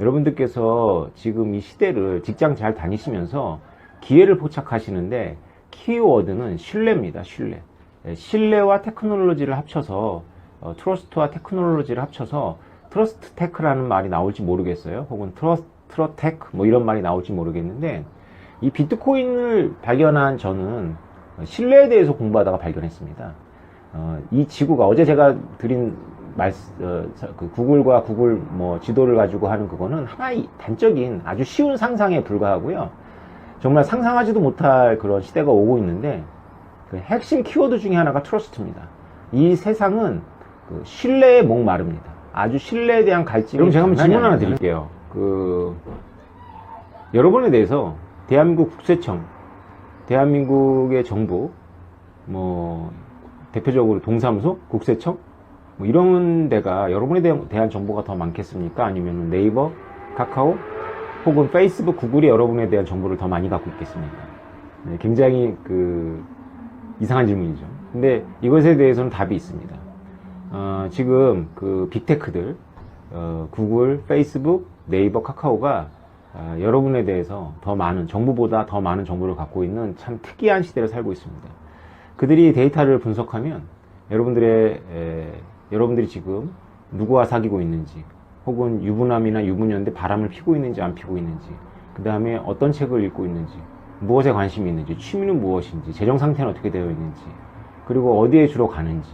여러분들께서 지금 이 시대를 직장 잘 다니시면서 기회를 포착하시는데 키워드는 신뢰입니다. 신뢰. 신뢰와 테크놀로지를 합쳐서 트러스트와 테크놀로지를 합쳐서 트러스트 테크라는 말이 나올지 모르겠어요. 혹은 트러테크 뭐 이런 말이 나올지 모르겠는데, 이 비트코인을 발견한 저는 신뢰에 대해서 공부하다가 발견했습니다. 이 지구가 어제 제가 드린 그 구글과 구글 뭐 지도를 가지고 하는 그거는 하나의 단적인 아주 쉬운 상상에 불과하고요. 정말 상상하지도 못할 그런 시대가 오고 있는데, 그 핵심 키워드 중에 하나가 트러스트입니다. 이 세상은 그 신뢰에 목마릅니다. 아주 신뢰에 대한 갈증이. 그럼 제가 한번 질문 하나 드릴게요. 여러분에 대해서 대한민국 국세청, 대한민국의 정부, 뭐 대표적으로 동사무소, 국세청 뭐 이런 데가 여러분에 대한 정보가 더 많겠습니까? 아니면 네이버, 카카오 혹은 페이스북, 구글이 여러분에 대한 정보를 더 많이 갖고 있겠습니까? 네, 굉장히 이상한 질문이죠. 근데 이것에 대해서는 답이 있습니다. 지금 그 빅테크들, 구글, 페이스북, 네이버, 카카오가 여러분에 대해서 더 많은, 정부보다 더 많은 정보를 갖고 있는 참 특이한 시대를 살고 있습니다. 그들이 데이터를 분석하면 여러분들이 지금 누구와 사귀고 있는지, 혹은 유부남이나 유부녀인데 바람을 피고 있는지 안 피고 있는지, 그 다음에 어떤 책을 읽고 있는지, 무엇에 관심이 있는지, 취미는 무엇인지, 재정 상태는 어떻게 되어 있는지, 그리고 어디에 주로 가는지,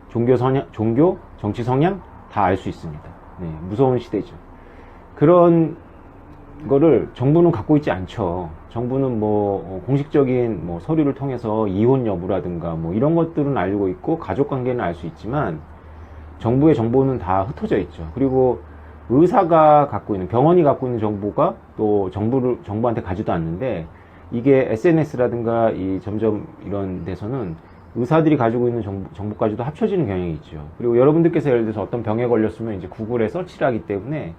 종교, 정치 성향 다 알 수 있습니다. 네, 무서운 시대죠. 그런 거를 정부는 갖고 있지 않죠. 정부는 뭐 공식적인 뭐 서류를 통해서 이혼 여부라든가 뭐 이런 것들은 알고 있고 가족 관계는 알 수 있지만, 정부의 정보는 다 흩어져 있죠. 그리고 의사가 갖고 있는, 병원이 갖고 있는 정보가 또 정부한테 가지도 않는데, 이게 SNS라든가 점점 이런 데서는 의사들이 가지고 있는 정보까지도 합쳐지는 경향이 있죠. 그리고 여러분들께서 예를 들어서 어떤 병에 걸렸으면 이제 구글에 서치를 하기 때문에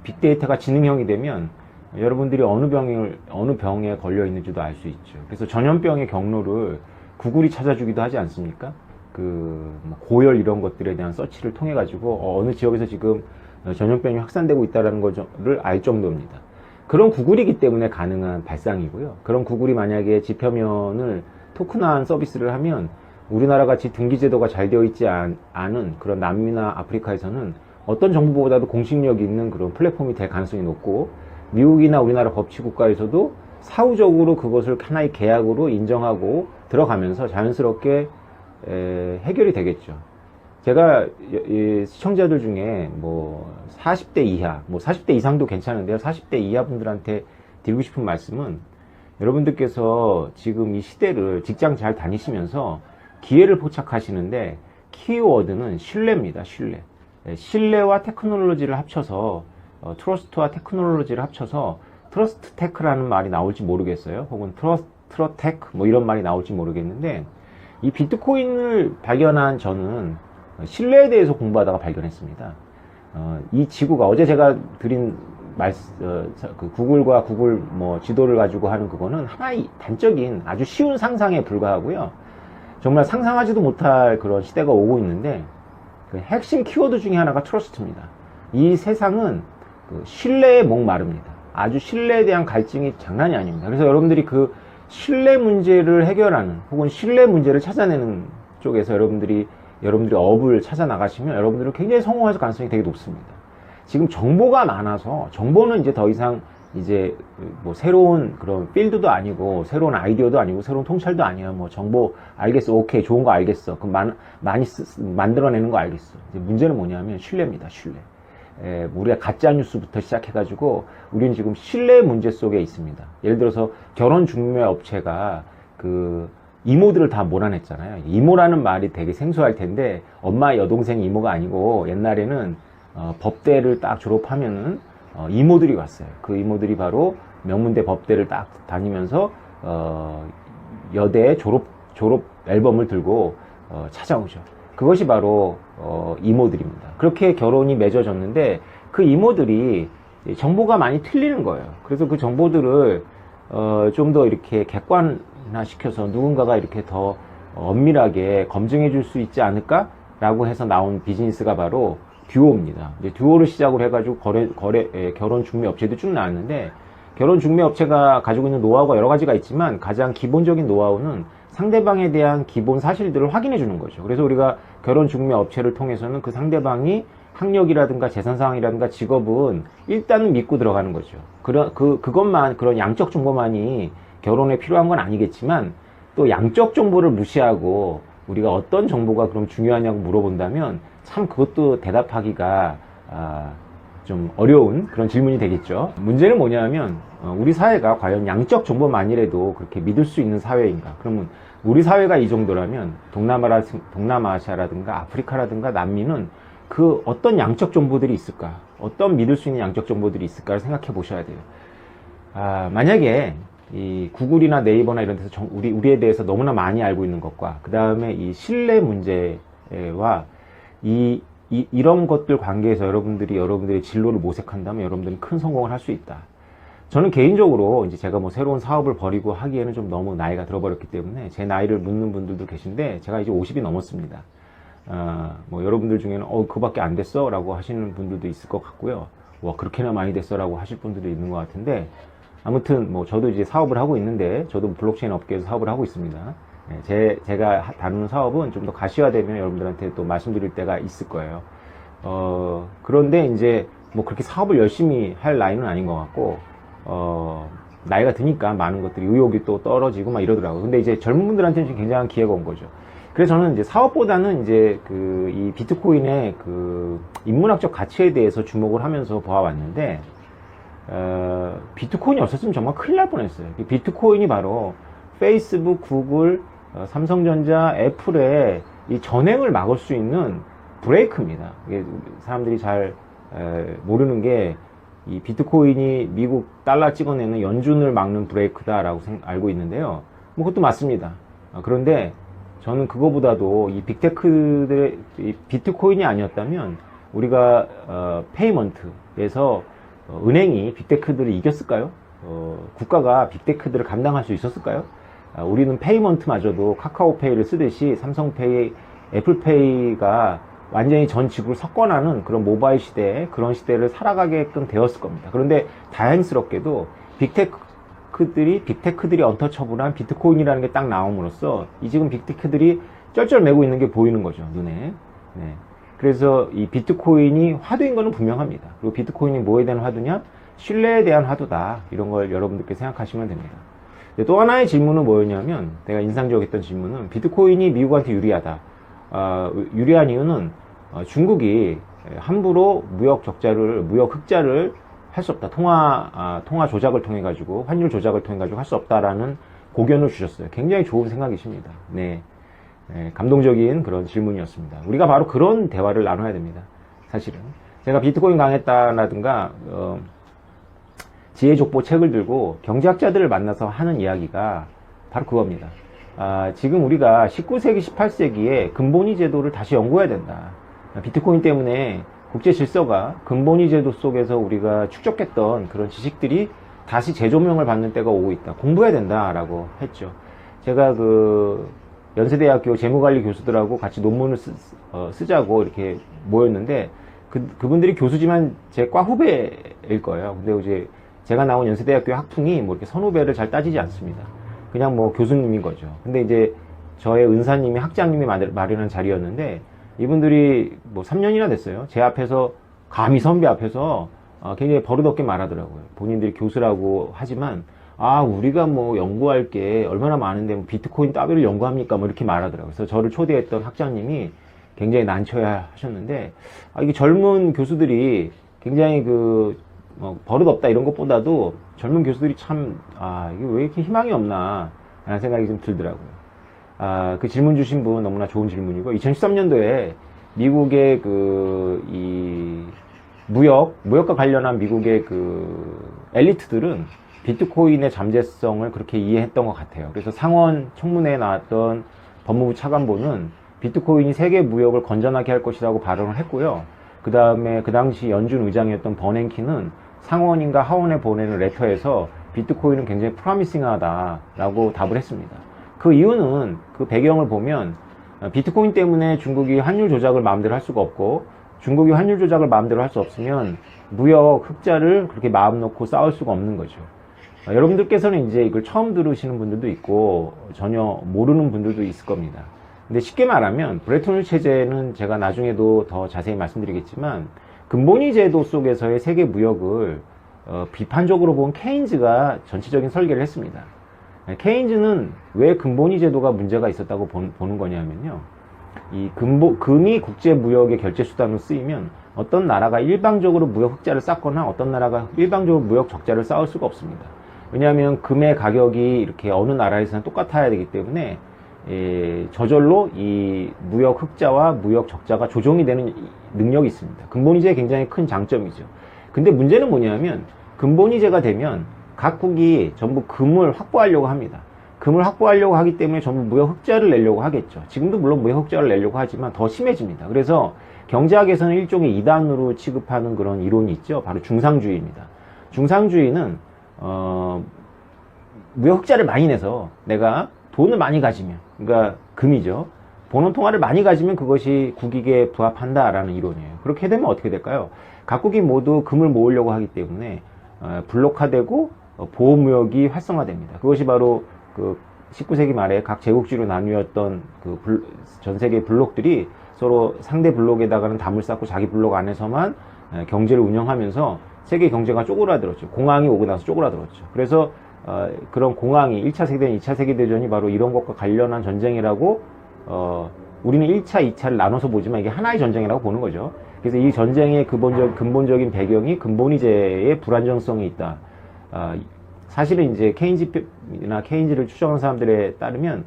빅데이터가 지능형이 되면 여러분들이 어느 병에 걸려 있는지도 알 수 있죠. 그래서 전염병의 경로를 구글이 찾아주기도 하지 않습니까? 고열 이런 것들에 대한 서치를 통해 가지고 어느 지역에서 지금 전염병이 확산되고 있다는 것을 알 정도입니다. 그런 구글이기 때문에 가능한 발상이고요. 그런 구글이 만약에 지표면을 토큰화한 서비스를 하면, 우리나라 같이 등기제도가 잘 되어 있지 않은 그런 남미나 아프리카에서는 어떤 정부보다도 공식력이 있는 그런 플랫폼이 될 가능성이 높고, 미국이나 우리나라 법치국가에서도 사후적으로 그것을 하나의 계약으로 인정하고 들어가면서 자연스럽게 해결이 되겠죠. 제가 시청자들 중에 뭐 40대 이하, 뭐 40대 이상도 괜찮은데요, 40대 이하 분들한테 드리고 싶은 말씀은, 여러분들께서 지금 이 시대를 직장 잘 다니시면서 기회를 포착하시는데 키워드는 신뢰입니다. 신뢰. 신뢰와 테크놀로지를 합쳐서 트러스트와 테크놀로지를 합쳐서 트러스트 테크라는 말이 나올지 모르겠어요. 혹은 트러테크 뭐 이런 말이 나올지 모르겠는데, 이 비트코인을 발견한 저는 신뢰에 대해서 공부하다가 발견했습니다. 이 지구가 어제 제가 드린 그 구글과 구글 뭐 지도를 가지고 하는 그거는 하나의 단적인 아주 쉬운 상상에 불과하고요. 정말 상상하지도 못할 그런 시대가 오고 있는데, 그 핵심 키워드 중에 하나가 트러스트입니다. 이 세상은 그 신뢰에 목마릅니다. 아주 신뢰에 대한 갈증이 장난이 아닙니다. 그래서 여러분들이 그 신뢰 문제를 해결하는, 혹은 신뢰 문제를 찾아내는 쪽에서 여러분들이 업을 찾아 나가시면 여러분들은 굉장히 성공할 가능성이 되게 높습니다. 지금 정보가 많아서, 정보는 이제 더 이상 뭐 새로운 그런 필드도 아니고, 새로운 아이디어도 아니고, 새로운 통찰도 아니야. 뭐 정보 알겠어, 오케이, 좋은 거 알겠어, 그럼 많이 만들어내는 거 알겠어. 이제 문제는 뭐냐면 신뢰입니다. 신뢰. 우리가 가짜 뉴스부터 시작해가지고 우리는 지금 신뢰 문제 속에 있습니다. 예를 들어서 결혼 중매 업체가 이모들을 다 몰아냈잖아요. 이모라는 말이 되게 생소할 텐데, 엄마 여동생 이모가 아니고, 옛날에는 법대를 딱 졸업하면은 이모들이 왔어요. 그 이모들이 바로 명문대 법대를 딱 다니면서 여대 졸업 앨범을 들고 찾아오죠. 그것이 바로 이모들입니다. 그렇게 결혼이 맺어졌는데, 그 이모들이 정보가 많이 틀리는 거예요. 그래서 그 정보들을 좀 더 이렇게 객관화시켜서 누군가가 이렇게 더 엄밀하게 검증해 줄 수 있지 않을까? 라고 해서 나온 비즈니스가 바로 듀오입니다. 이제 듀오를 시작으로 해가지고 결혼 중매 업체도 쭉 나왔는데, 결혼 중매 업체가 가지고 있는 노하우가 여러 가지가 있지만 가장 기본적인 노하우는 상대방에 대한 기본 사실들을 확인해 주는 거죠. 그래서 우리가 결혼 중매 업체를 통해서는 그 상대방이 학력이라든가 재산 상황이라든가 직업은 일단은 믿고 들어가는 거죠. 그것만, 그런 양적 정보만이 결혼에 필요한 건 아니겠지만, 또 양적 정보를 무시하고 우리가 어떤 정보가 그럼 중요하냐고 물어본다면 참 그것도 대답하기가 좀 어려운 그런 질문이 되겠죠. 문제는 뭐냐면 우리 사회가 과연 양적 정보만이라도 그렇게 믿을 수 있는 사회인가? 그러면 우리 사회가 이 정도라면 동남아시아라든가 아프리카라든가 남미는 그 어떤 양적 정보들이 있을까? 어떤 믿을 수 있는 양적 정보들이 있을까를 생각해 보셔야 돼요. 만약에 이 구글이나 네이버나 이런 데서 우리에 대해서 너무나 많이 알고 있는 것과 그 다음에 이 신뢰 문제와 이런 것들 관계에서 여러분들의 진로를 모색한다면 여러분들은 큰 성공을 할 수 있다. 저는 개인적으로 이제 제가 뭐 새로운 사업을 벌이고 하기에는 좀 너무 나이가 들어버렸기 때문에 제 나이를 묻는 분들도 계신데 제가 이제 50이 넘었습니다. 뭐 여러분들 중에는 그거밖에 안 됐어? 라고 하시는 분들도 있을 것 같고요. 와, 그렇게나 많이 됐어? 라고 하실 분들도 있는 것 같은데, 아무튼 뭐 저도 이제 사업을 하고 있는데, 저도 블록체인 업계에서 사업을 하고 있습니다. 제가 다루는 사업은 좀 더 가시화되면 여러분들한테 또 말씀드릴 때가 있을 거예요. 그런데 이제 뭐 그렇게 사업을 열심히 할 나이는 아닌 것 같고, 나이가 드니까 많은 것들이 의욕이 또 떨어지고 막 이러더라고요. 근데 이제 젊은 분들한테는 지금 굉장한 기회가 온 거죠. 그래서 저는 이제 사업보다는 이제 이 비트코인의 인문학적 가치에 대해서 주목을 하면서 보아왔는데, 비트코인이 없었으면 정말 큰일 날 뻔했어요. 비트코인이 바로 페이스북, 구글, 삼성전자, 애플의 이 전횡을 막을 수 있는 브레이크입니다. 이게 사람들이 잘 모르는 게, 이 비트코인이 미국 달러 찍어내는 연준을 막는 브레이크다라고 알고 있는데요. 뭐 그것도 맞습니다. 그런데 저는 그거보다도 이 빅테크들의 비트코인이 아니었다면 우리가 페이먼트에서 은행이 빅테크들을 이겼을까요? 국가가 빅테크들을 감당할 수 있었을까요? 우리는 페이먼트마저도 카카오페이를 쓰듯이 삼성페이, 애플페이가 완전히 전 지구를 석권하는 그런 모바일 시대에, 그런 시대를 살아가게끔 되었을 겁니다. 그런데 다행스럽게도 빅테크들이 언터처블한 비트코인이라는 게 딱 나옴으로써 이 지금 빅테크들이 쩔쩔매고 있는 게 보이는 거죠, 눈에. 네. 그래서 이 비트코인이 화두인 거는 분명합니다. 그리고 비트코인이 뭐에 대한 화두냐? 신뢰에 대한 화두다. 이런 걸 여러분들께 생각하시면 됩니다. 또 하나의 질문은 뭐였냐면, 내가 인상적이었던 질문은 비트코인이 미국한테 유리하다. 유리한 이유는 중국이 함부로 무역 흑자를 할 수 없다. 통화 조작을 통해 가지고, 환율 조작을 통해 가지고 할 수 없다라는 고견을 주셨어요. 굉장히 좋은 생각이십니다. 네. 감동적인 그런 질문이었습니다. 우리가 바로 그런 대화를 나눠야 됩니다. 사실은. 제가 비트코인 강했다라든가, 지혜족보 책을 들고 경제학자들을 만나서 하는 이야기가 바로 그겁니다. 지금 우리가 19세기, 18세기에 근본위 제도를 다시 연구해야 된다. 비트코인 때문에 국제 질서가 근본위 제도 속에서 우리가 축적했던 그런 지식들이 다시 재조명을 받는 때가 오고 있다. 공부해야 된다라고 했죠. 제가 연세대학교 재무관리 교수들하고 같이 논문을 쓰자고 이렇게 모였는데, 그분들이 교수지만 제 과 후배일 거예요. 근데 이제 제가 나온 연세대학교 학풍이 뭐 이렇게 선후배를 잘 따지지 않습니다. 그냥 뭐 교수님인 거죠. 근데 이제 저의 은사님이 학장님이 마련한 자리였는데, 이분들이 뭐 3년이나 됐어요. 제 앞에서, 감히 선배 앞에서 굉장히 버릇없게 말하더라고요. 본인들이 교수라고 하지만, 우리가 뭐 연구할 게 얼마나 많은데 뭐 비트코인 따위를 연구합니까? 뭐 이렇게 말하더라고요. 그래서 저를 초대했던 학장님이 굉장히 난처해 하셨는데, 이게 젊은 교수들이 굉장히 버릇없다 이런 것보다도 젊은 교수들이 참, 이게 왜 이렇게 희망이 없나 라는 생각이 좀 들더라고요. 그 질문 주신 분 너무나 좋은 질문이고, 2013년도에 미국의 이 무역과 관련한 미국의 엘리트들은 비트코인의 잠재성을 그렇게 이해했던 것 같아요. 그래서 상원 청문회에 나왔던 법무부 차관보는 비트코인이 세계 무역을 건전하게 할 것이라고 발언을 했고요. 그 다음에 그 당시 연준 의장이었던 버냉키는 상원인가 하원에 보내는 레터에서 비트코인은 굉장히 프로미싱하다라고 답을 했습니다. 그 이유는, 그 배경을 보면 비트코인 때문에 중국이 환율 조작을 마음대로 할 수가 없고, 중국이 환율 조작을 마음대로 할 수 없으면 무역 흑자를 그렇게 마음 놓고 싸울 수가 없는 거죠. 여러분들께서는 이제 이걸 처음 들으시는 분들도 있고 전혀 모르는 분들도 있을 겁니다. 근데 쉽게 말하면 브레튼 우드 체제는 제가 나중에도 더 자세히 말씀드리겠지만 근본위 제도 속에서의 세계 무역을 비판적으로 본 케인즈가 전체적인 설계를 했습니다. 케인즈는 왜 근본위 제도가 문제가 있었다고 보는 거냐면요. 이 금이 국제 무역의 결제 수단으로 쓰이면 어떤 나라가 일방적으로 무역 흑자를 쌓거나 어떤 나라가 일방적으로 무역 적자를 쌓을 수가 없습니다. 왜냐하면 금의 가격이 이렇게 어느 나라에서나 똑같아야 되기 때문에 저절로 이 무역 흑자와 무역 적자가 조정이 되는 능력이 있습니다. 근본위제의 굉장히 큰 장점이죠. 근데 문제는 뭐냐면 근본위제가 되면 각국이 전부 금을 확보하려고 합니다. 금을 확보하려고 하기 때문에 전부 무역 흑자를 내려고 하겠죠. 지금도 물론 무역 흑자를 내려고 하지만 더 심해집니다. 그래서 경제학에서는 일종의 이단으로 취급하는 그런 이론이 있죠. 바로 중상주의입니다. 중상주의는 무역 흑자를 많이 내서 내가 돈을 많이 가지면, 그러니까 금이죠. 본원 통화를 많이 가지면 그것이 국익에 부합한다라는 이론이에요. 그렇게 되면 어떻게 될까요? 각국이 모두 금을 모으려고 하기 때문에 블록화되고 보호무역이 활성화됩니다. 그것이 바로 그 19세기 말에 각 제국주로 나뉘었던 그 전 세계 블록들이 서로 상대 블록에다가는 담을 쌓고 자기 블록 안에서만 경제를 운영하면서 세계 경제가 쪼그라들었죠. 공황이 오고 나서 쪼그라들었죠. 그래서 그런 공황이 1차 세계대전, 2차 세계대전이 바로 이런 것과 관련한 전쟁이라고 우리는 1차, 2차를 나눠서 보지만 이게 하나의 전쟁이라고 보는 거죠. 그래서 이 전쟁의 근본적인 배경이 근본위제의 불안정성이 있다. 사실은 이제 케인즈나 케인즈를 추정한 사람들에 따르면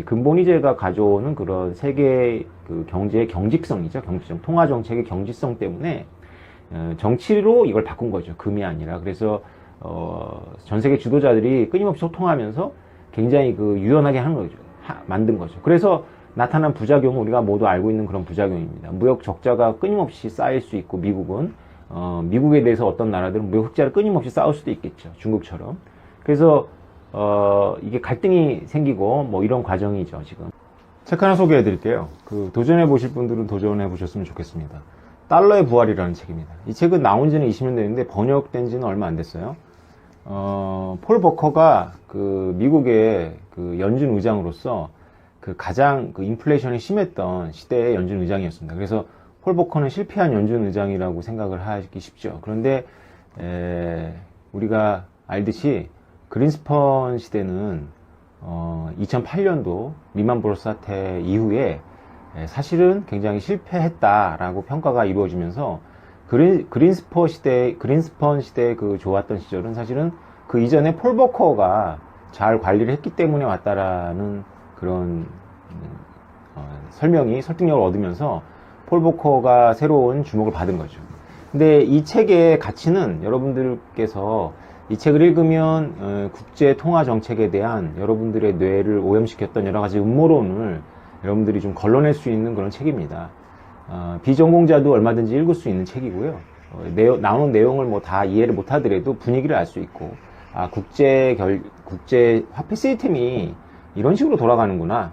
근본위제가 가져오는 그런 세계 그 경제의 경직성이죠. 경직성, 통화 정책의 경직성 때문에 정치로 이걸 바꾼 거죠. 금이 아니라. 그래서 전 세계 지도자들이 끊임없이 소통하면서 굉장히 그 유연하게 하는 거죠. 만든 거죠. 그래서 나타난 부작용은 우리가 모두 알고 있는 그런 부작용입니다. 무역 적자가 끊임없이 쌓일 수 있고 미국은 미국에 대해서 어떤 나라들은 무역 흑자를 끊임없이 쌓을 수도 있겠죠. 중국처럼. 그래서 이게 갈등이 생기고 뭐 이런 과정이죠. 지금 책 하나 소개해 드릴게요. 그 도전해 보실 분들은 도전해 보셨으면 좋겠습니다. 달러의 부활이라는 책입니다. 이 책은 나온 지는 20년 됐는데 번역된 지는 얼마 안 됐어요. 폴 버커가 그 미국의 그 연준 의장으로서 그 가장 그 인플레이션이 심했던 시대의 연준 의장이었습니다. 그래서 폴 버커는 실패한 연준 의장이라고 생각을 하기 쉽죠. 그런데 우리가 알듯이 그린스펀 시대는 2008년도 리만 브러더스 사태 이후에 사실은 굉장히 실패했다라고 평가가 이루어지면서 그린스펀 시대에 그 좋았던 시절은 사실은 그 이전에 폴 버커가 잘 관리를 했기 때문에 왔다라는 그런 설득력을 얻으면서 폴 버커가 새로운 주목을 받은 거죠. 근데 이 책의 가치는 여러분들께서 이 책을 읽으면 국제 통화 정책에 대한 여러분들의 뇌를 오염시켰던 여러 가지 음모론을 여러분들이 좀 걸러낼 수 있는 그런 책입니다. 비전공자도 얼마든지 읽을 수 있는 책이고요. 나오는 내용을 뭐 다 이해를 못 하더라도 분위기를 알 수 있고, 국제 화폐 시스템이 이런 식으로 돌아가는구나.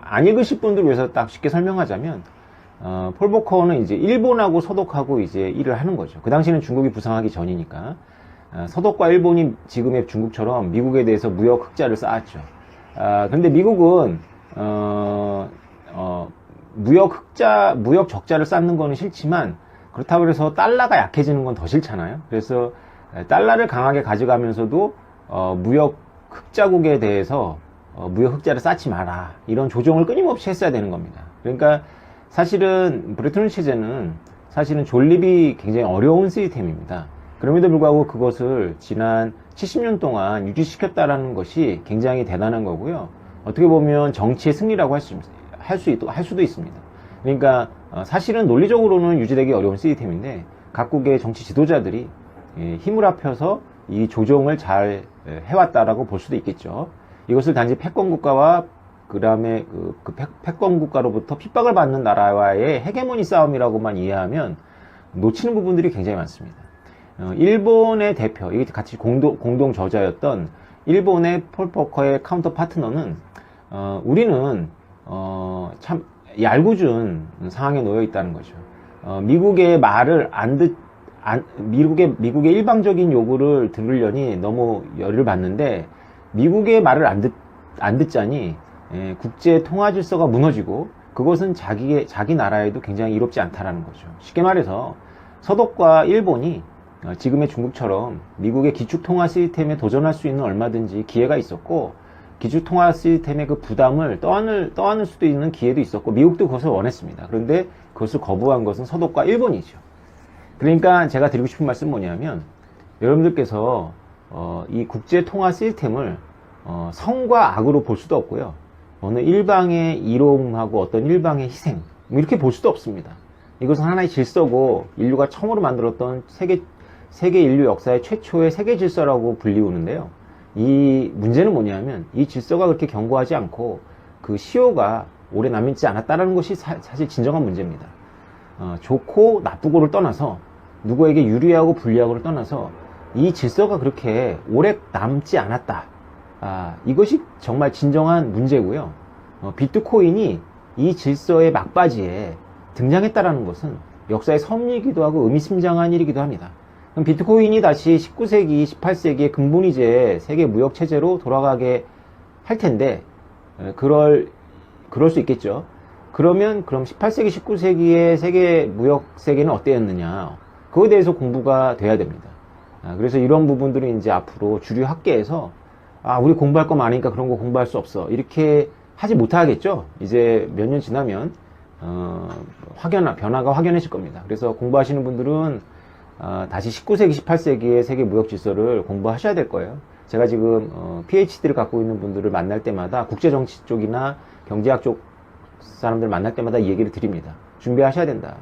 안 읽으실 분들 위해서 딱 쉽게 설명하자면, 폴 버커는 이제 일본하고 서독하고 이제 일을 하는 거죠. 그 당시에는 중국이 부상하기 전이니까. 서독과 일본이 지금의 중국처럼 미국에 대해서 무역 흑자를 쌓았죠. 근데 미국은, 무역 적자를 쌓는 거는 싫지만, 그렇다고 해서 달러가 약해지는 건 더 싫잖아요. 그래서 달러를 강하게 가져가면서도, 무역 흑자국에 대해서, 무역 흑자를 쌓지 마라. 이런 조정을 끊임없이 했어야 되는 겁니다. 그러니까 사실은 브레튼 우드 체제는 사실은 존립이 굉장히 어려운 시스템입니다. 그럼에도 불구하고 그것을 지난 70년 동안 유지시켰다라는 것이 굉장히 대단한 거고요. 어떻게 보면 정치의 승리라고 할 수도 있습니다. 그러니까 사실은 논리적으로는 유지되기 어려운 시스템인데 각국의 정치 지도자들이 힘을 합해서 이 조정을 잘 해왔다라고 볼 수도 있겠죠. 이것을 단지 패권국가와 그 다음에 그 패권국가로부터 핍박을 받는 나라와의 헤게모니 싸움이라고만 이해하면 놓치는 부분들이 굉장히 많습니다. 일본의 대표, 이게 같이 공동 저자였던 일본의 폴 버커의 카운터 파트너는 우리는 참 얄궂은 상황에 놓여 있다는 거죠. 미국의 말을 미국의 일방적인 요구를 들으려니 너무 열을 받는데, 미국의 말을 안 듣자니 국제 통화 질서가 무너지고, 그것은 자기 나라에도 굉장히 이롭지 않다라는 거죠. 쉽게 말해서 서독과 일본이 지금의 중국처럼 미국의 기축통화 시스템에 도전할 수 있는 얼마든지 기회가 있었고, 기축통화 시스템의 그 부담을 떠안을 수도 있는 기회도 있었고, 미국도 그것을 원했습니다. 그런데 그것을 거부한 것은 서독과 일본이죠. 그러니까 제가 드리고 싶은 말씀은 뭐냐면, 여러분들께서 이 국제통화 시스템을 성과 악으로 볼 수도 없고요, 어느 일방의 이롱하고 어떤 일방의 희생, 이렇게 볼 수도 없습니다. 이것은 하나의 질서고, 인류가 처음으로 만들었던 세계 인류 역사의 최초의 세계 질서라고 불리우는데요. 이 문제는 뭐냐면, 이 질서가 그렇게 견고하지 않고 그 시효가 오래 남지 않았다는 것이 사실 진정한 문제입니다. 좋고 나쁘고를 떠나서, 누구에게 유리하고 불리하고를 떠나서 이 질서가 그렇게 오래 남지 않았다. 이것이 정말 진정한 문제고요. 비트코인이 이 질서의 막바지에 등장했다라는 것은 역사의 섭리이기도 하고 의미심장한 일이기도 합니다. 그럼 비트코인이 다시 19세기, 18세기의 근본이제 세계 무역 체제로 돌아가게 할 텐데, 그럴 수 있겠죠. 그럼 18세기, 19세기의 세계 무역 세계는 어땠느냐, 그거에 대해서 공부가 돼야 됩니다. 그래서 이런 부분들이 이제 앞으로 주류 학계에서 우리 공부할 거 많으니까 그런 거 공부할 수 없어, 이렇게 하지 못하겠죠. 이제 몇 년 지나면 변화가 확연해질 겁니다. 그래서 공부하시는 분들은 다시 19세기, 18세기의 세계 무역 질서를 공부하셔야 될 거예요. 제가 지금 PhD를 갖고 있는 분들을 만날 때마다, 국제정치 쪽이나 경제학 쪽 사람들 만날 때마다 이 얘기를 드립니다. 준비하셔야 된다.